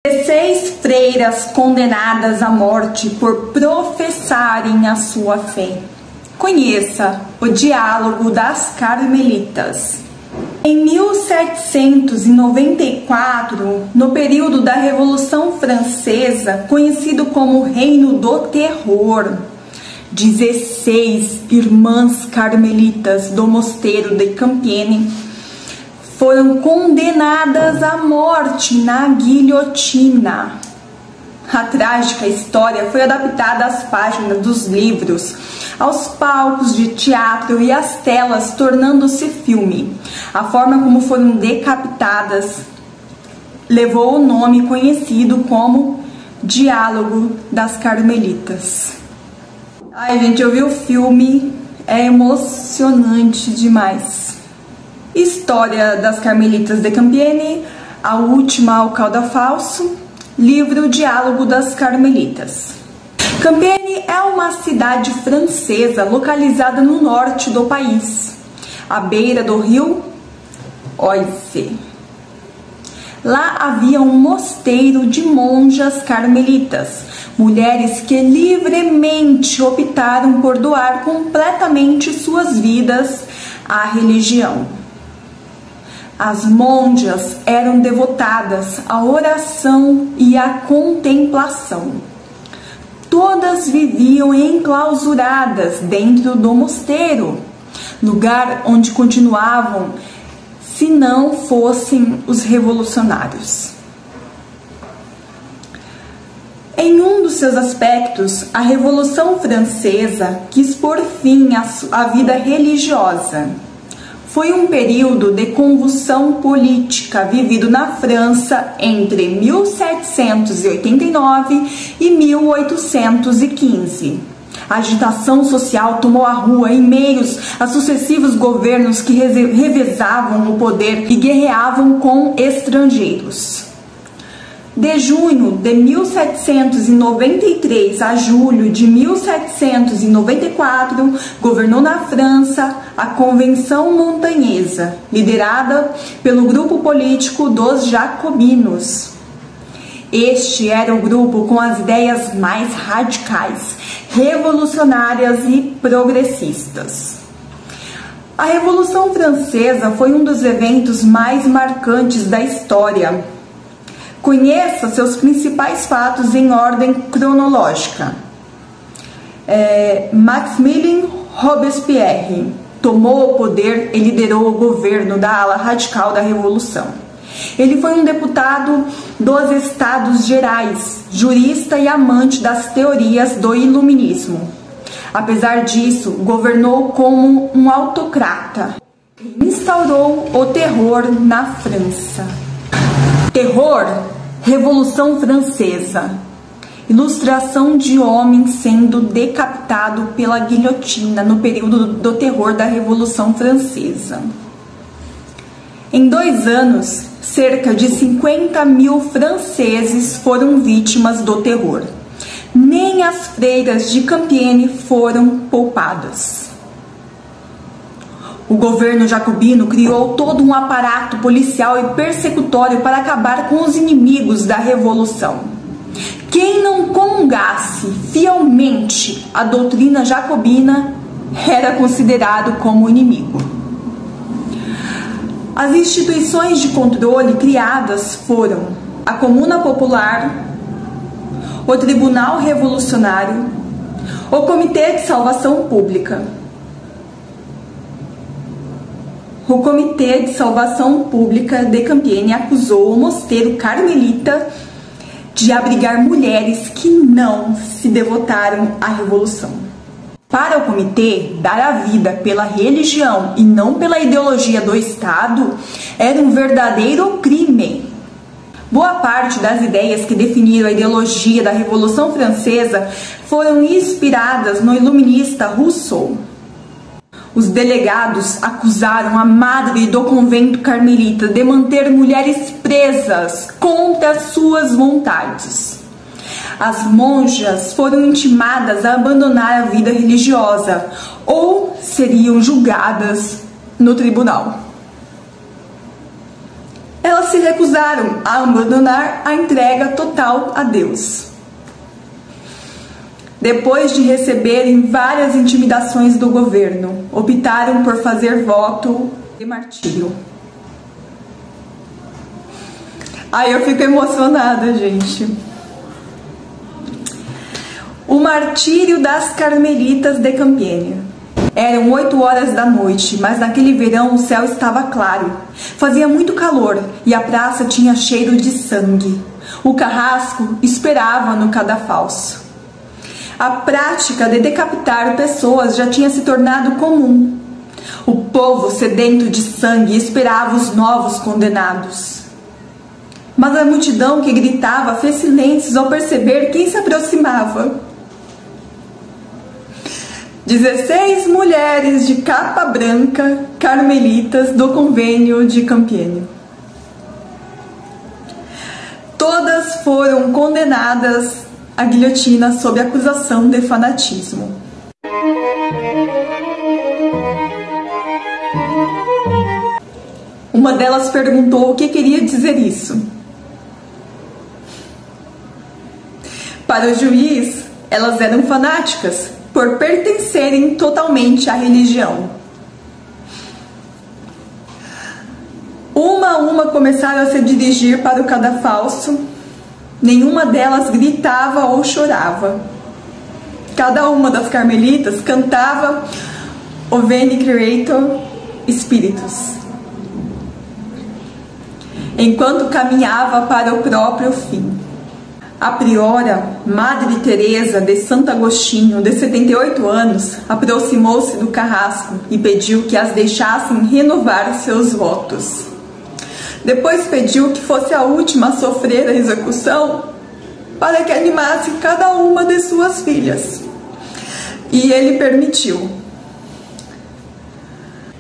16 freiras condenadas à morte por professarem a sua fé. Conheça o Diálogo das Carmelitas. Em 1794, no período da Revolução Francesa, conhecido como Reino do Terror, 16 irmãs carmelitas do mosteiro de Compiègne foram condenadas à morte na guilhotina. A trágica história foi adaptada às páginas dos livros, aos palcos de teatro e às telas, tornando-se filme. A forma como foram decapitadas levou o nome conhecido como Diálogo das Carmelitas. Ai, gente, eu vi o filme, é emocionante demais. História das Carmelitas de Compiègne, a última ao Calda-Falso, livro Diálogo das Carmelitas. Compiègne é uma cidade francesa localizada no norte do país, à beira do rio Oise. Lá havia um mosteiro de monjas carmelitas, mulheres que livremente optaram por doar completamente suas vidas à religião. As monjas eram devotadas à oração e à contemplação. Todas viviam enclausuradas dentro do mosteiro, lugar onde continuavam se não fossem os revolucionários. Em um dos seus aspectos, a Revolução Francesa quis pôr fim à vida religiosa. Foi um período de convulsão política vivido na França entre 1789 e 1815. A agitação social tomou a rua em meios a sucessivos governos que revezavam o poder e guerreavam com estrangeiros. De junho de 1793 a julho de 1794, governou na França a Convenção Montanhesa, liderada pelo grupo político dos Jacobinos. Este era o grupo com as ideias mais radicais, revolucionárias e progressistas. A Revolução Francesa foi um dos eventos mais marcantes da história. Conheça seus principais fatos em ordem cronológica. Maximilien Robespierre tomou o poder e liderou o governo da ala radical da Revolução. Ele foi um deputado dos Estados Gerais, jurista e amante das teorias do iluminismo. Apesar disso, governou como um autocrata e instaurou o terror na França. Terror, Revolução Francesa. Ilustração de homem sendo decapitado pela guilhotina no período do terror da Revolução Francesa. Em 2 anos, cerca de 50.000 franceses foram vítimas do terror. Nem as freiras de Compiègne foram poupadas. O governo jacobino criou todo um aparato policial e persecutório para acabar com os inimigos da revolução. Quem não comungasse fielmente a doutrina jacobina era considerado como inimigo. As instituições de controle criadas foram a Comuna Popular, o Tribunal Revolucionário, o Comitê de Salvação Pública. O Comitê de Salvação Pública de Compiègne acusou o mosteiro carmelita de abrigar mulheres que não se devotaram à revolução. Para o comitê, dar a vida pela religião e não pela ideologia do Estado era um verdadeiro crime. Boa parte das ideias que definiram a ideologia da Revolução Francesa foram inspiradas no iluminista Rousseau. Os delegados acusaram a madre do convento carmelita de manter mulheres presas contra suas vontades. As monjas foram intimadas a abandonar a vida religiosa ou seriam julgadas no tribunal. Elas se recusaram a abandonar a entrega total a Deus. Depois de receberem várias intimidações do governo, optaram por fazer voto de martírio. Ai, eu fico emocionada, gente. O martírio das Carmelitas de Compiègne. Eram 8 horas da noite, mas naquele verão o céu estava claro. Fazia muito calor e a praça tinha cheiro de sangue. O carrasco esperava no cadafalso. A prática de decapitar pessoas já tinha se tornado comum. O povo sedento de sangue esperava os novos condenados. Mas a multidão que gritava fez silêncios ao perceber quem se aproximava. 16 mulheres de capa branca, carmelitas do convênio de Compiègne. Todas foram condenadas à guilhotina sob acusação de fanatismo. Uma delas perguntou o que queria dizer isso. Para o juiz, elas eram fanáticas por pertencerem totalmente à religião. Uma a uma começaram a se dirigir para o cadafalso. Nenhuma delas gritava ou chorava. Cada uma das carmelitas cantava o Veni Creator Spiritus, enquanto caminhava para o próprio fim. A priora, Madre Teresa de Santo Agostinho, de 78 anos, aproximou-se do carrasco e pediu que as deixassem renovar seus votos. Depois pediu que fosse a última a sofrer a execução para que animasse cada uma de suas filhas. E ele permitiu.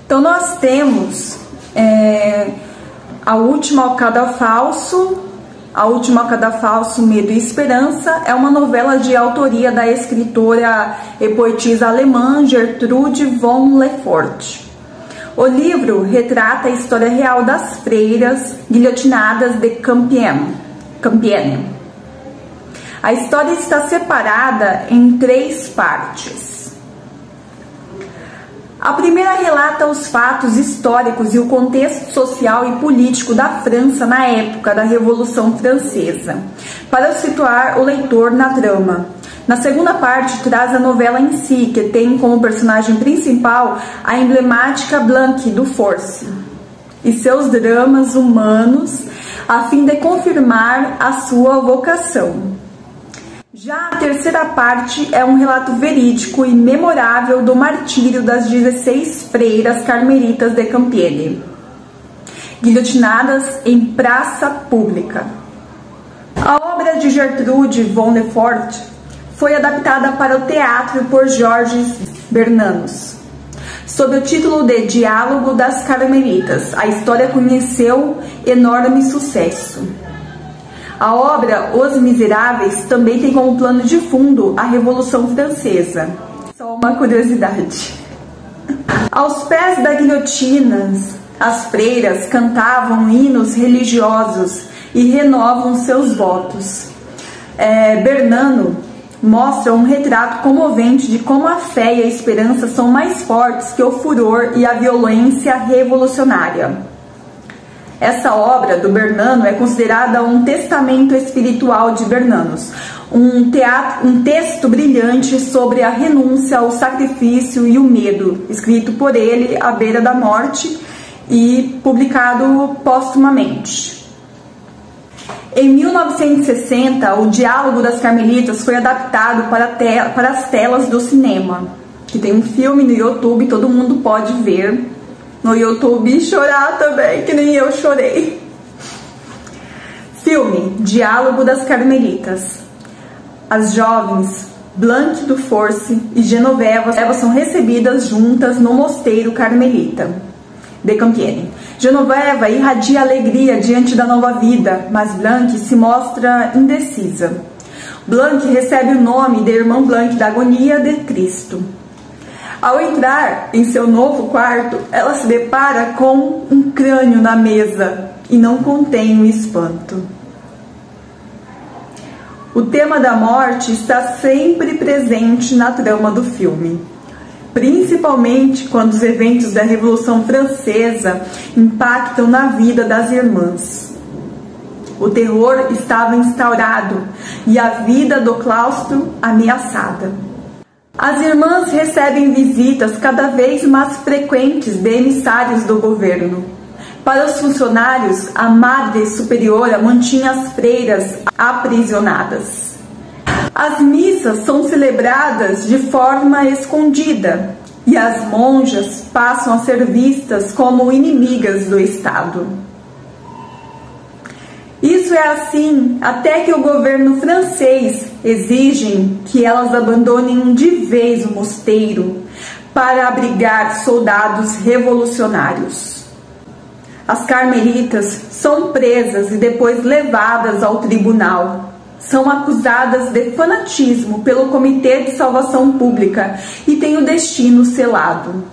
Então nós temos a última ao cadafalso. A Última Cadafalso, Medo e Esperança é uma novela de autoria da escritora e poetisa alemã Gertrude von Lefort. O livro retrata a história real das freiras guilhotinadas de Compiègne. A história está separada em 3 partes. A primeira relata os fatos históricos e o contexto social e político da França na época da Revolução Francesa, para situar o leitor na trama. Na segunda parte, traz a novela em si, que tem como personagem principal a emblemática Blanche do Force e seus dramas humanos, a fim de confirmar a sua vocação. Já a terceira parte é um relato verídico e memorável do martírio das 16 freiras carmelitas de Compiègne, guilhotinadas em praça pública. A obra de Gertrude von Lefort foi adaptada para o teatro por Georges Bernanos, sob o título de Diálogo das Carmelitas. A história conheceu enorme sucesso. A obra Os Miseráveis também tem como plano de fundo a Revolução Francesa. Só uma curiosidade. Aos pés da guilhotina, as freiras cantavam hinos religiosos e renovam seus votos. Bernano mostra um retrato comovente de como a fé e a esperança são mais fortes que o furor e a violência revolucionária. Essa obra do Bernano é considerada um testamento espiritual de Bernanos, um texto brilhante sobre a renúncia, o sacrifício e o medo, escrito por ele à beira da morte e publicado póstumamente. Em 1960, o Diálogo das Carmelitas foi adaptado para as telas do cinema, que tem um filme no YouTube, todo mundo pode ver no YouTube e chorar também, que nem eu chorei. Filme Diálogo das Carmelitas. As jovens Blanche do Force e Genoveva são recebidas juntas no mosteiro carmelita de Compiègne. Genoveva irradia alegria diante da nova vida, mas Blanche se mostra indecisa. Blanche recebe o nome de Irmã Blanche da Agonia de Cristo. Ao entrar em seu novo quarto, ela se depara com um crânio na mesa e não contém o espanto. O tema da morte está sempre presente na trama do filme, principalmente quando os eventos da Revolução Francesa impactam na vida das irmãs. O terror estava instaurado e a vida do claustro ameaçada. As irmãs recebem visitas cada vez mais frequentes de emissários do governo. Para os funcionários, a Madre Superiora mantinha as freiras aprisionadas. As missas são celebradas de forma escondida e as monjas passam a ser vistas como inimigas do Estado. Isso é assim até que o governo francês exige que elas abandonem de vez o mosteiro para abrigar soldados revolucionários. As carmelitas são presas e depois levadas ao tribunal. São acusadas de fanatismo pelo Comitê de Salvação Pública e têm o destino selado.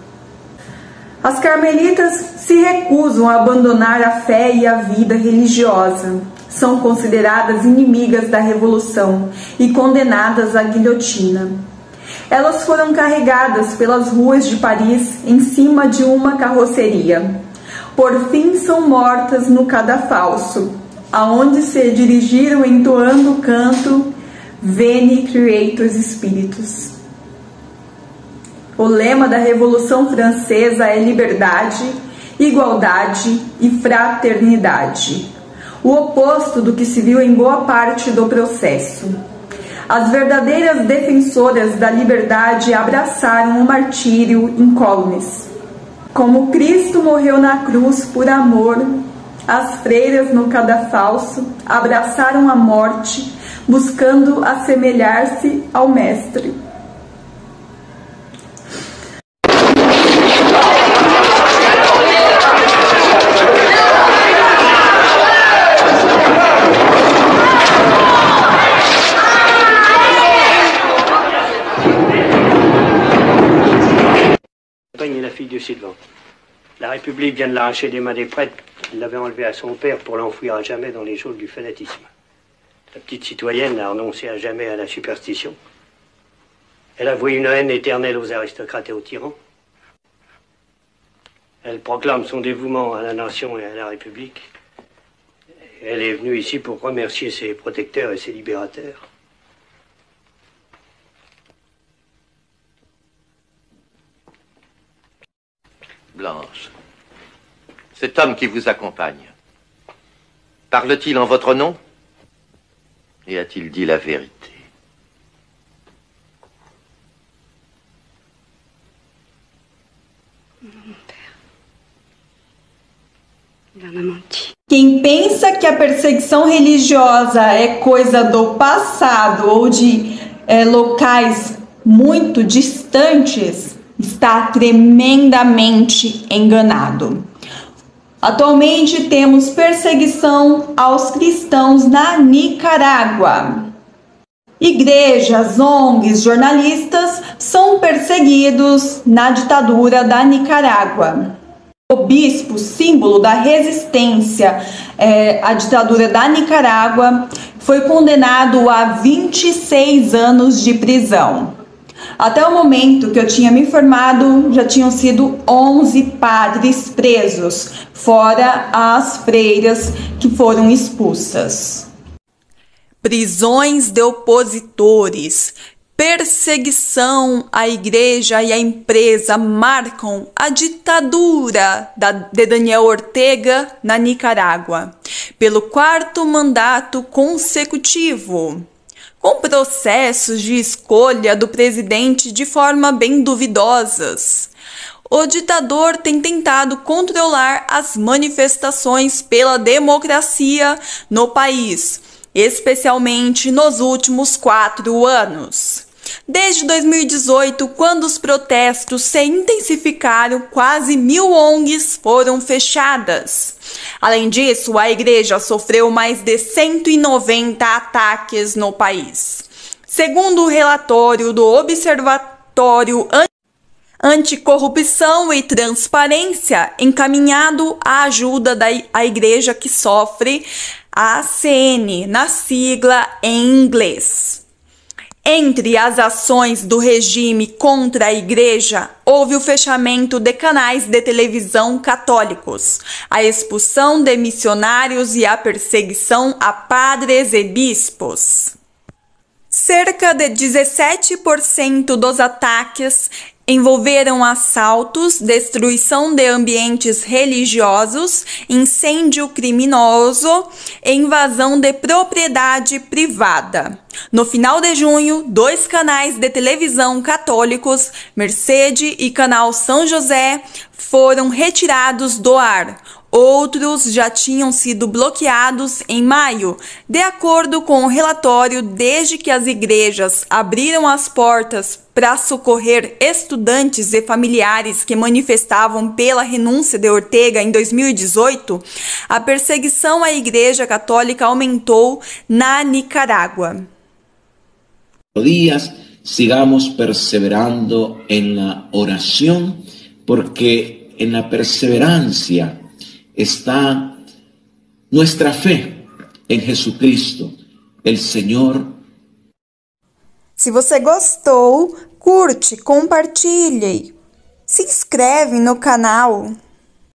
As carmelitas se recusam a abandonar a fé e a vida religiosa. São consideradas inimigas da Revolução e condenadas à guilhotina. Elas foram carregadas pelas ruas de Paris em cima de uma carroceria. Por fim, são mortas no cadafalso, aonde se dirigiram entoando o canto Veni Creator Spiritus. O lema da Revolução Francesa é liberdade, igualdade e fraternidade, o oposto do que se viu em boa parte do processo. As verdadeiras defensoras da liberdade abraçaram o martírio incólumes. Como Cristo morreu na cruz por amor, as freiras no cadafalso abraçaram a morte, buscando assemelhar-se ao Mestre. Et la fille de Sylvain. La République vient de l'arracher des mains des prêtres. Il l'avait enlevé à son père pour l'enfouir à jamais dans les geôles du fanatisme. La petite citoyenne a renoncé à jamais à la superstition. Elle a voué une haine éternelle aux aristocrates et aux tyrans. Elle proclame son dévouement à la nation et à la République. Elle est venue ici pour remercier ses protecteurs et ses libérateurs. Blanche, cet homme qui vous accompagne, parle-t-il en votre nom? Et a-t-il dit la vérité? Mon père, il en a menti. Quem pensa que a perseguição religiosa é coisa do passado ou de locais muito distantes está tremendamente enganado. Atualmente temos perseguição aos cristãos na Nicarágua. Igrejas, ONGs, jornalistas são perseguidos na ditadura da Nicarágua. O bispo, símbolo da resistência à ditadura da Nicarágua, foi condenado a 26 anos de prisão. Até o momento que eu tinha me informado, já tinham sido 11 padres presos, fora as freiras que foram expulsas. Prisões de opositores, perseguição à igreja e à empresa marcam a ditadura de Daniel Ortega na Nicarágua, pelo 4º mandato consecutivo, com processos de escolha do presidente de forma bem duvidosas. O ditador tem tentado controlar as manifestações pela democracia no país, especialmente nos últimos 4 anos. Desde 2018, quando os protestos se intensificaram, quase 1000 ONGs foram fechadas. Além disso, a igreja sofreu mais de 190 ataques no país. Segundo o relatório do Observatório anticorrupção e transparência, encaminhado à ajuda da igreja que sofre, a ACN, na sigla em inglês. Entre as ações do regime contra a igreja, houve o fechamento de canais de televisão católicos, a expulsão de missionários e a perseguição a padres e bispos. Cerca de 17% dos ataques envolveram assaltos, destruição de ambientes religiosos, incêndio criminoso e invasão de propriedade privada. No final de junho, 2 canais de televisão católicos, Mercede e Canal São José, foram retirados do ar. Outros já tinham sido bloqueados em maio, de acordo com o relatório. Desde que as igrejas abriram as portas para socorrer estudantes e familiares que manifestavam pela renúncia de Ortega em 2018, a perseguição à Igreja Católica aumentou na Nicarágua. Días sigamos perseverando en la oración, porque en la perseverancia está nuestra fe en Jesucristo, el Señor. Se você gostou, curte, compartilhe, se inscreve no canal.